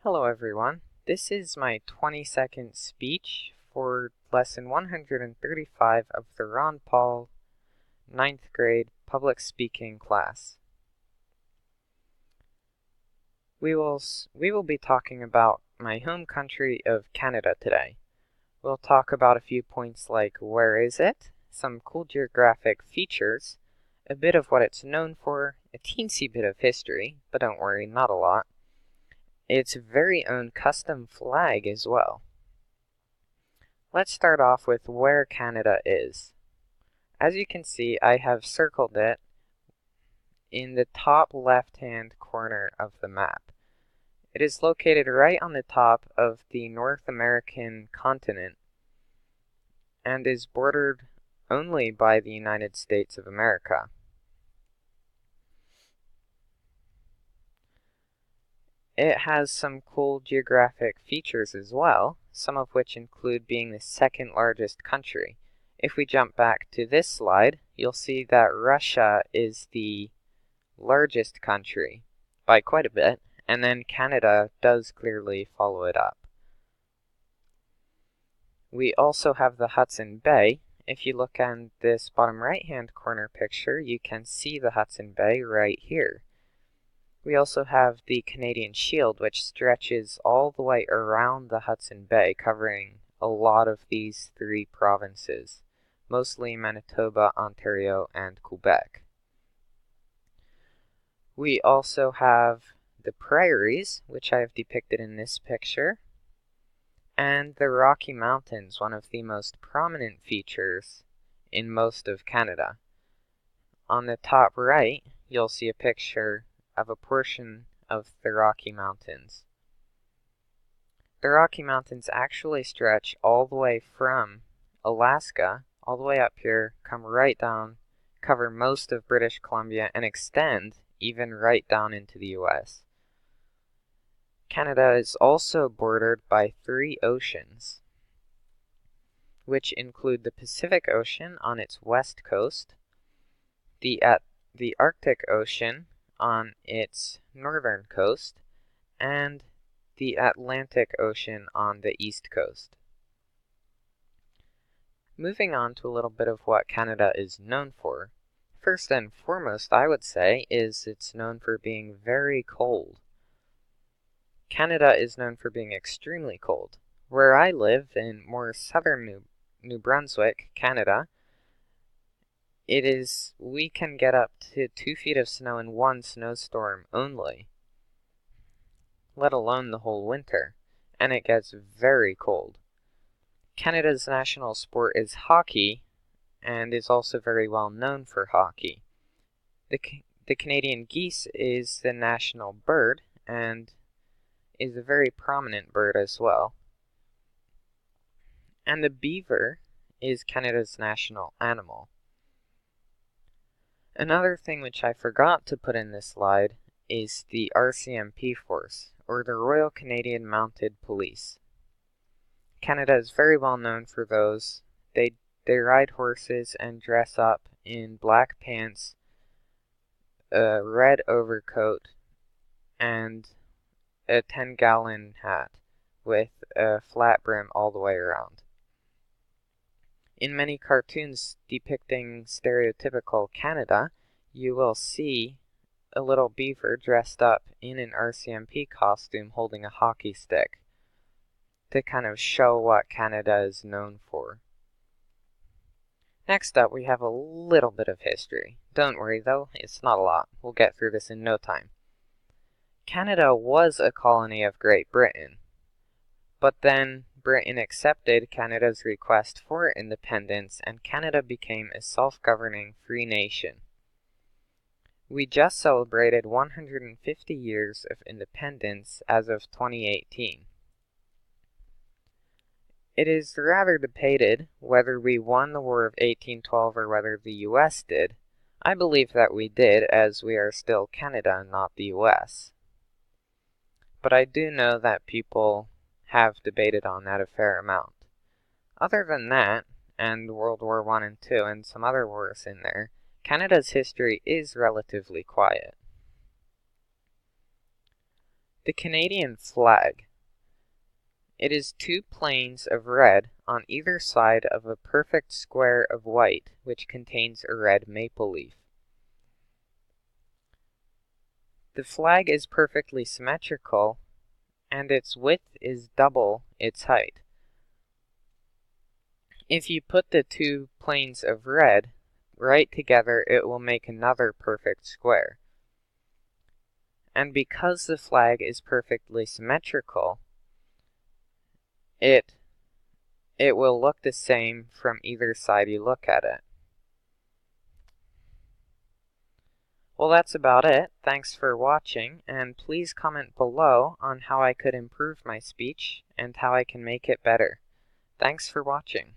Hello everyone, this is my 20-second speech for lesson 135 of the Ron Paul 9th grade public speaking class. We will be talking about my home country of Canada today. We'll talk about a few points like where is it, some cool geographic features, a bit of what it's known for, a teensy bit of history, but don't worry, not a lot. Its very own custom flag as well. Let's start off with where Canada is. As you can see, I have circled it in the top left-hand corner of the map. It is located right on the top of the North American continent and is bordered only by the United States of America. It has some cool geographic features as well, some of which include being the second largest country. If we jump back to this slide, you'll see that Russia is the largest country by quite a bit, and then Canada does clearly follow it up. We also have the Hudson Bay. If you look on this bottom right-hand corner picture, you can see the Hudson Bay right here. We also have the Canadian Shield, which stretches all the way around the Hudson Bay, covering a lot of these three provinces, mostly Manitoba, Ontario, and Quebec. We also have the prairies, which I have depicted in this picture, and the Rocky Mountains, one of the most prominent features in most of Canada. On the top right, you'll see a picture of a portion of the Rocky Mountains. The Rocky Mountains actually stretch all the way from Alaska, all the way up here, come right down, cover most of British Columbia, and extend even right down into the US. Canada is also bordered by 3 oceans, which include the Pacific Ocean on its west coast, the Arctic Ocean on its northern coast, and the Atlantic Ocean on the east coast. Moving on to a little bit of what Canada is known for. First and foremost, I would say, is it's known for being very cold. Canada is known for being extremely cold. Where I live, in more southern New Brunswick, Canada, we can get up to 2 feet of snow in one snowstorm only, let alone the whole winter, and it gets very cold. Canada's national sport is hockey, and is also very well known for hockey. The Canadian geese is the national bird, and is a very prominent bird as well. And the beaver is Canada's national animal. Another thing which I forgot to put in this slide is the RCMP force, or the Royal Canadian Mounted Police. Canada is very well known for those. They ride horses and dress up in black pants, a red overcoat, and a 10-gallon hat with a flat brim all the way around. In many cartoons depicting stereotypical Canada, you will see a little beaver dressed up in an RCMP costume holding a hockey stick to kind of show what Canada is known for. Next up, we have a little bit of history. Don't worry though, it's not a lot. We'll get through this in no time. Canada was a colony of Great Britain, but then Britain accepted Canada's request for independence, and Canada became a self-governing free nation. We just celebrated 150 years of independence as of 2018. It is rather debated whether we won the War of 1812 or whether the US did. I believe that we did, as we are still Canada, not the US. But I do know that people have debated on that a fair amount. Other than that, and World War I and II, and some other wars in there, Canada's history is relatively quiet. The Canadian flag. It is two planes of red on either side of a perfect square of white, which contains a red maple leaf. The flag is perfectly symmetrical, and its width is double its height. If you put the two planes of red right together, it will make another perfect square. And because the flag is perfectly symmetrical, it will look the same from either side you look at it. Well, that's about it. Thanks for watching, and please comment below on how I could improve my speech and how I can make it better. Thanks for watching.